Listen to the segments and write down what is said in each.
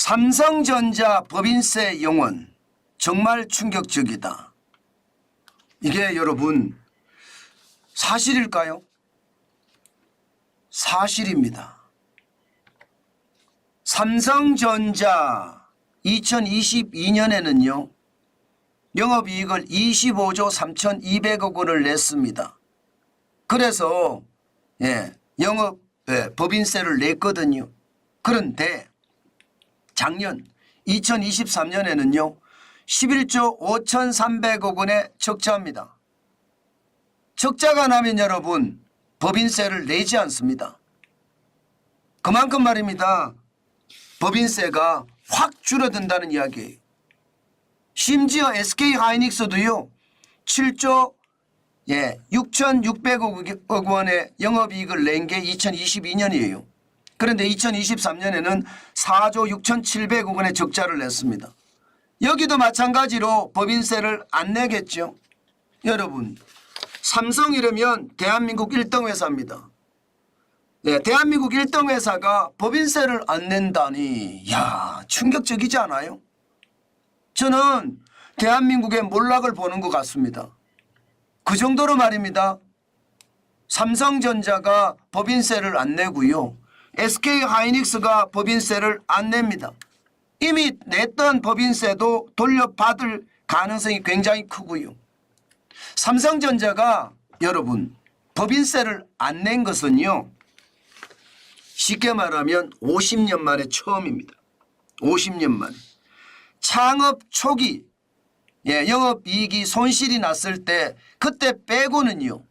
삼성전자 법인세 영원 정말 충격적이다. 이게 여러분 사실일까요? 사실입니다. 삼성전자 2022년에는요. 영업이익을 25조 3,200억 원을 냈습니다. 그래서 법인세를 냈거든요. 그런데 작년 2023년에는요. 11조 5,300억 원의 적자입니다. 적자가 나면 여러분 법인세를 내지 않습니다. 그만큼 말입니다. 법인세가 확 줄어든다는 이야기예요. 심지어 SK하이닉스도요. 7조 6,600억 원의 영업이익을 낸 게 2022년이에요. 그런데 2023년에는 4조 6,700억 원의 적자를 냈습니다. 여기도 마찬가지로 법인세를 안 내겠죠. 여러분 삼성 이러면 대한민국 1등 회사입니다. 대한민국 1등 회사가 법인세를 안 낸다니 충격적이지 않아요? 저는 대한민국의 몰락을 보는 것 같습니다. 그 정도로 말입니다. 삼성전자가 법인세를 안 내고요. SK하이닉스가 법인세를 안 냅니다. 이미 냈던 법인세도 돌려받을 가능성이 굉장히 크고요. 삼성전자가 여러분 법인세를 안 낸 것은요. 쉽게 말하면 50년 만에 처음입니다. 50년 만에. 창업 초기 영업이익이 손실이 났을 때 그때 빼고는요.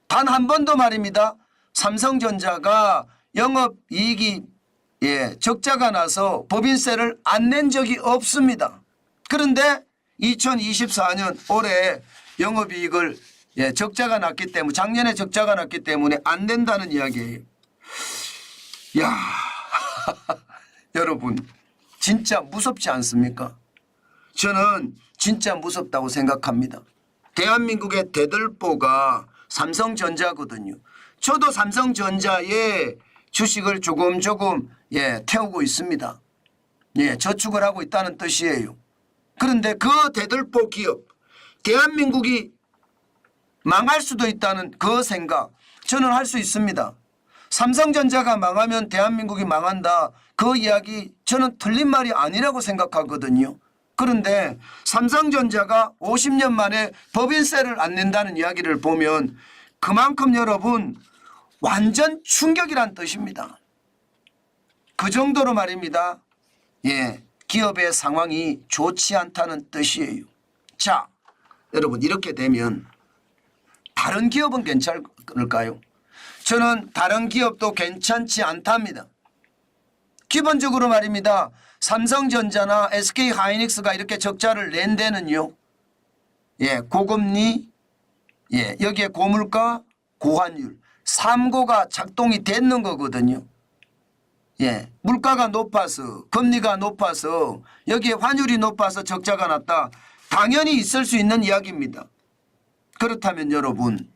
단 한 번도 말입니다. 삼성전자가 영업이익이 적자가 나서 법인세를 안 낸 적이 없습니다. 그런데 2024년 올해 영업이익을 적자가 났기 때문에 작년에 적자가 났기 때문에 안 된다는 이야기예요. 여러분 진짜 무섭지 않습니까? 저는 진짜 무섭다고 생각합니다. 대한민국의 대들보가 삼성전자거든요. 저도 삼성전자의 주식을 조금 태우고 있습니다. 저축을 하고 있다는 뜻이에요. 그런데 그 대들보 기업 대한민국이 망할 수도 있다는 그 생각 저는 할 수 있습니다. 삼성전자가 망하면 대한민국이 망한다. 그 이야기 저는 틀린 말이 아니라고 생각하거든요. 그런데 삼성전자가 50년 만에 법인세를 안 낸다는 이야기를 보면 그만큼 여러분 완전 충격이란 뜻입니다. 그 정도로 말입니다. 기업의 상황이 좋지 않다는 뜻이에요. 자, 여러분 이렇게 되면 다른 기업은 괜찮을까요? 저는 다른 기업도 괜찮지 않답니다. 기본적으로 말입니다. 삼성전자나 SK하이닉스가 이렇게 적자를 낸 데는요. 고금리, 여기에 고물가, 고환율 3고가 작동이 됐는 거거든요. 물가가 높아서 금리가 높아서 여기에 환율이 높아서 적자가 났다. 당연히 있을 수 있는 이야기입니다. 그렇다면 여러분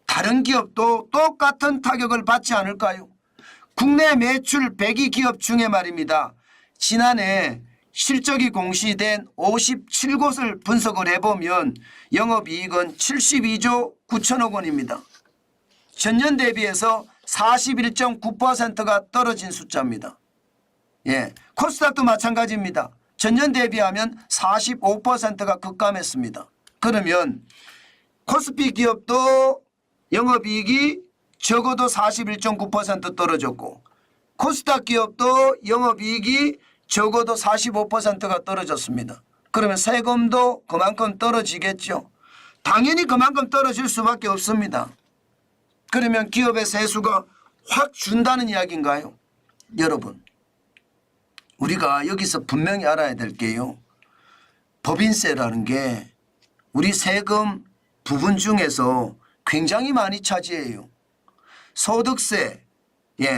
다른 기업도 똑같은 타격을 받지 않을까요? 국내 매출 100위 기업 중에 말입니다. 지난해 실적이 공시된 57곳을 분석을 해보면 영업이익은 72조 9천억 원입니다. 전년 대비해서 41.9%가 떨어진 숫자입니다. 코스닥도 마찬가지입니다. 전년 대비하면 45%가 급감했습니다. 그러면 코스피 기업도 영업이익이 적어도 41.9% 떨어졌고 코스닥 기업도 영업이익이 적어도 45%가 떨어졌습니다. 그러면 세금도 그만큼 떨어지겠죠. 당연히 그만큼 떨어질 수밖에 없습니다. 그러면 기업의 세수가 확 준다는 이야기인가요? 여러분 우리가 여기서 분명히 알아야 될 게요. 법인세라는 게 우리 세금 부분 중에서 굉장히 많이 차지해요. 소득세,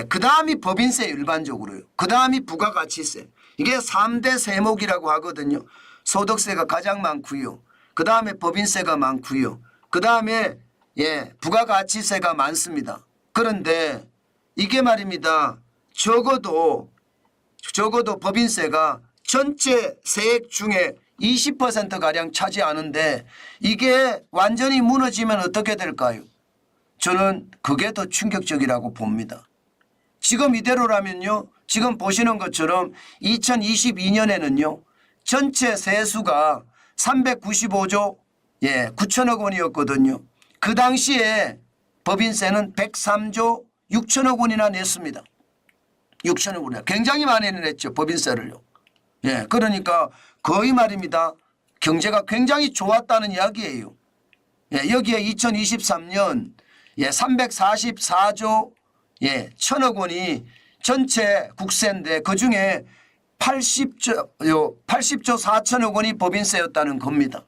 그 다음이 법인세 일반적으로요. 그 다음이 부가가치세. 이게 3대 세목이라고 하거든요. 소득세가 가장 많고요. 그 다음에 법인세가 많고요. 그 다음에 부가가치세가 많습니다. 그런데 이게 말입니다. 적어도 법인세가 전체 세액 중에 20%가량 차지하는데 이게 완전히 무너지면 어떻게 될까요? 저는 그게 더 충격적이라고 봅니다. 지금 이대로라면요. 지금 보시는 것처럼 2022년에는요. 전체 세수가 395조 9천억 원이었거든요. 그 당시에 법인세는 103조 6천억 원이나 냈습니다. 6천억 원이나 굉장히 많이 냈죠. 법인세를요. 그러니까 거의 말입니다. 경제가 굉장히 좋았다는 이야기예요. 여기에 2023년 344조 천억 원이 전체 국세인데 그중에 80조 4천억 원이 법인세였다는 겁니다.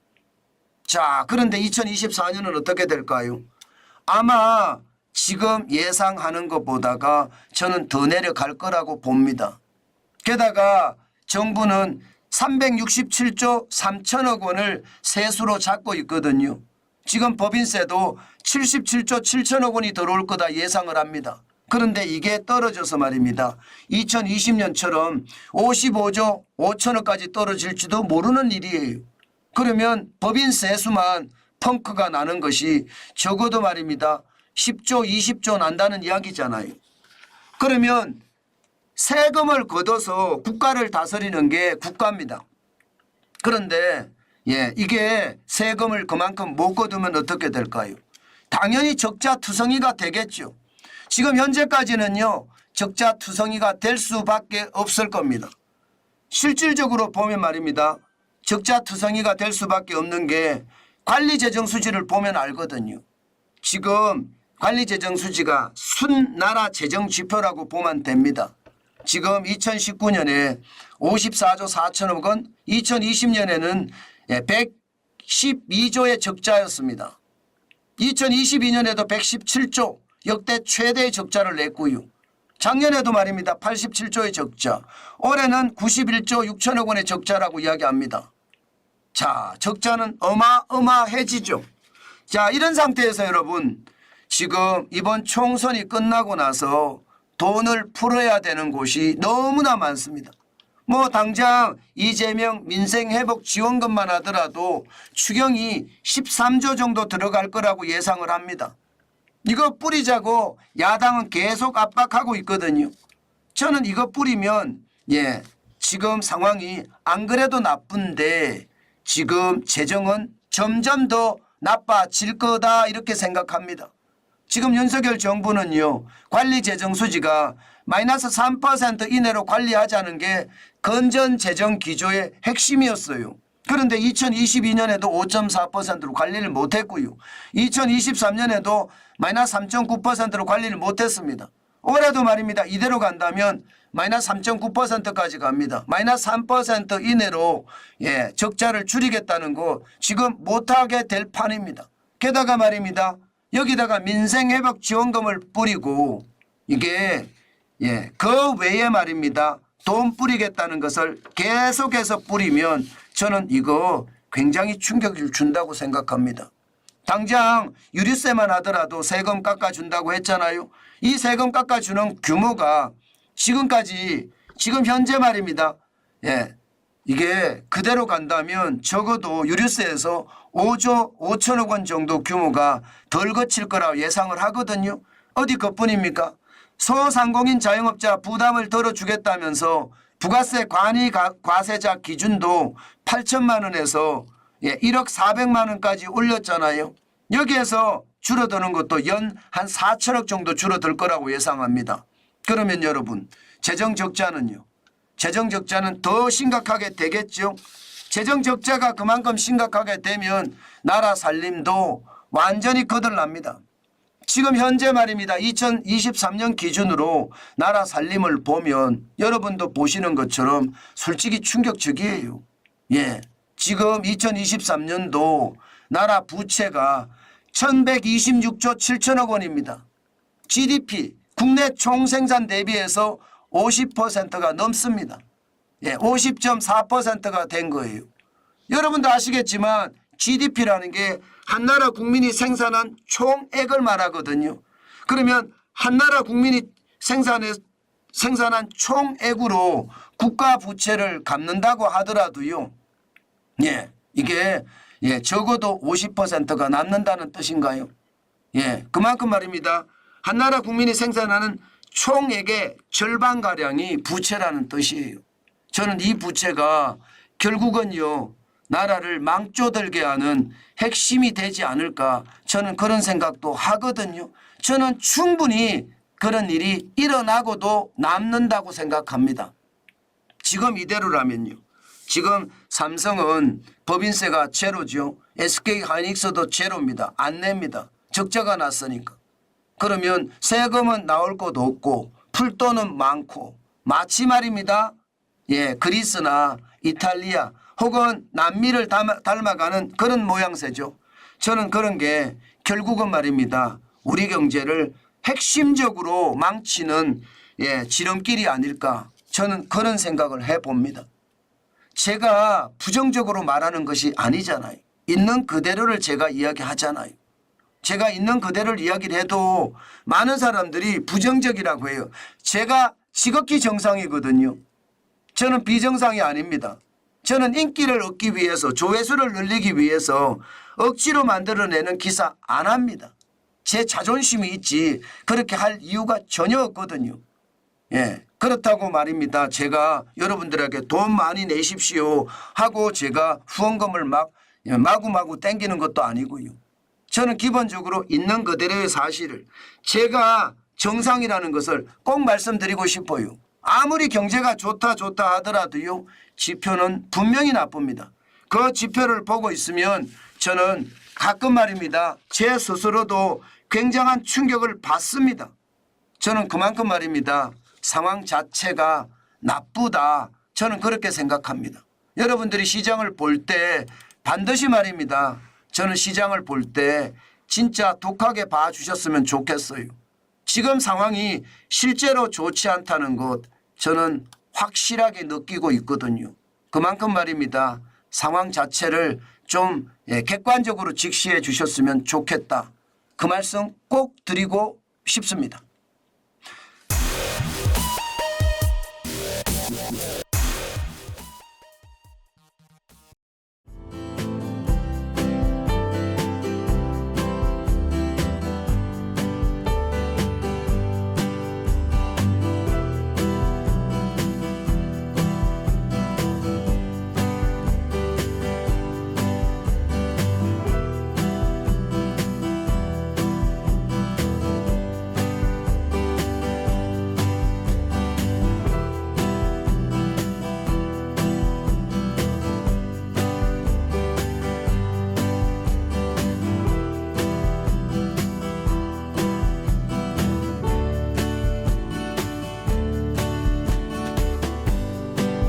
자, 그런데 2024년은 어떻게 될까요? 아마 지금 예상하는 것보다가 저는 더 내려갈 거라고 봅니다. 게다가 정부는 367조 3천억 원을 세수로 잡고 있거든요. 지금 법인세도 77조 7천억 원이 들어올 거다 예상을 합니다. 그런데 이게 떨어져서 말입니다. 2020년처럼 55조 5천억까지 떨어질지도 모르는 일이에요. 그러면 법인 세수만 펑크가 나는 것이 적어도 말입니다. 10조 20조 난다는 이야기잖아요. 그러면 세금을 걷어서 국가를 다스리는 게 국가입니다. 그런데 이게 세금을 그만큼 못 거두면 어떻게 될까요? 당연히 적자투성이가 되겠죠. 지금 현재까지는요. 적자투성이가 될 수밖에 없을 겁니다. 실질적으로 보면 말입니다. 적자투성이가 될 수밖에 없는 게 관리재정수지를 보면 알거든요. 지금 관리재정수지가 순나라 재정지표라고 보면 됩니다. 지금 2019년에 54조 4천억 원, 2020년에는 112조의 적자였습니다. 2022년에도 117조 역대 최대의 적자를 냈고요. 작년에도 말입니다. 87조의 적자. 올해는 91조 6천억 원의 적자라고 이야기합니다. 자, 적자는 어마어마해지죠. 자, 이런 상태에서 여러분 지금 이번 총선이 끝나고 나서 돈을 풀어야 되는 곳이 너무나 많습니다. 뭐 당장 이재명 민생회복지원금만 하더라도 추경이 13조 정도 들어갈 거라고 예상을 합니다. 이거 뿌리자고 야당은 계속 압박하고 있거든요. 저는 이거 뿌리면 지금 상황이 안 그래도 나쁜데 지금 재정은 점점 더 나빠질 거다 이렇게 생각합니다. 지금 윤석열 정부는요. 관리재정수지가 마이너스 3% 이내로 관리하자는 게 건전재정 기조의 핵심이었어요. 그런데 2022년에도 5.4%로 관리를 못했고요. 2023년에도 마이너스 3.9%로 관리를 못했습니다. 올해도 말입니다. 이대로 간다면 마이너스 3.9%까지 갑니다. 마이너스 3% 이내로 적자를 줄이겠다는 거 지금 못하게 될 판입니다. 게다가 말입니다. 여기다가 민생회복지원금을 뿌리고 이게 그 외에 말입니다. 돈 뿌리겠다는 것을 계속해서 뿌리면 저는 이거 굉장히 충격을 준다고 생각합니다. 당장 유류세만 하더라도 세금 깎아준다고 했잖아요. 이 세금 깎아주는 규모가 지금까지 지금 현재 말입니다. 이게 그대로 간다면 적어도 유류세에서 5조 5천억 원 정도 규모가 덜 거칠 거라고 예상을 하거든요. 어디 그뿐입니까? 소상공인 자영업자 부담을 덜어주겠다면서 부가세 관이 과세자 기준도 8천만 원에서 1억 4백만 원까지 올렸잖아요. 여기에서 줄어드는 것도 연 한 4천억 정도 줄어들 거라고 예상합니다. 그러면 여러분 재정적자는요. 재정적자는 더 심각하게 되겠죠. 재정적자가 그만큼 심각하게 되면 나라 살림도 완전히 거덜납니다. 지금 현재 말입니다. 2023년 기준으로 나라 살림을 보면 여러분도 보시는 것처럼 솔직히 충격적이에요. 지금 2023년도 나라 부채가 1126조 7천억 원입니다. GDP 국내 총생산 대비해서 50%가 넘습니다. 50.4%가 된 거예요. 여러분도 아시겠지만 GDP라는 게 한 나라 국민이 생산한 총액을 말하거든요. 그러면 한 나라 국민이 생산한 총액으로 국가 부채를 갚는다고 하더라도요. 예, 이게 적어도 50%가 남는다는 뜻인가요? 예, 그만큼 말입니다. 한나라 국민이 생산하는 총액의 절반가량이 부채라는 뜻이에요. 저는 이 부채가 결국은요, 나라를 망조들게 하는 핵심이 되지 않을까, 저는 그런 생각도 하거든요. 저는 충분히 그런 일이 일어나고도 남는다고 생각합니다. 지금 이대로라면요. 지금 삼성은 법인세가 제로죠. SK하이닉스도 제로입니다. 안 냅니다. 적자가 났으니까. 그러면 세금은 나올 것도 없고 풀돈은 많고 마치 말입니다. 예, 그리스나 이탈리아 혹은 남미를 닮아가는 그런 모양새죠. 저는 그런 게 결국은 말입니다. 우리 경제를 핵심적으로 망치는 지름길이 아닐까, 저는 그런 생각을 해봅니다. 제가 부정적으로 말하는 것이 아니잖아요. 있는 그대로를 제가 이야기하잖아요. 제가 있는 그대로를 이야기를 해도 많은 사람들이 부정적이라고 해요. 제가 지극히 정상이거든요. 저는 비정상이 아닙니다. 저는 인기를 얻기 위해서, 조회수를 늘리기 위해서 억지로 만들어내는 기사 안 합니다. 제 자존심이 있지 그렇게 할 이유가 전혀 없거든요. 예, 그렇다고 말입니다. 제가 여러분들에게 돈 많이 내십시오 하고 제가 후원금을 마구마구 땡기는 것도 아니고요. 저는 기본적으로 있는 그대로의 사실을, 제가 정상이라는 것을 꼭 말씀드리고 싶어요. 아무리 경제가 좋다 하더라도요, 지표는 분명히 나쁩니다. 그 지표를 보고 있으면 저는 가끔 말입니다. 제 스스로도 굉장한 충격을 받습니다. 저는 그만큼 말입니다. 상황 자체가 나쁘다, 저는 그렇게 생각합니다. 여러분들이 시장을 볼 때 반드시 말입니다. 저는 시장을 볼 때 진짜 독하게 봐주셨으면 좋겠어요. 지금 상황이 실제로 좋지 않다는 것 저는 확실하게 느끼고 있거든요. 그만큼 말입니다. 상황 자체를 좀 객관적으로 직시해 주셨으면 좋겠다. 그 말씀 꼭 드리고 싶습니다.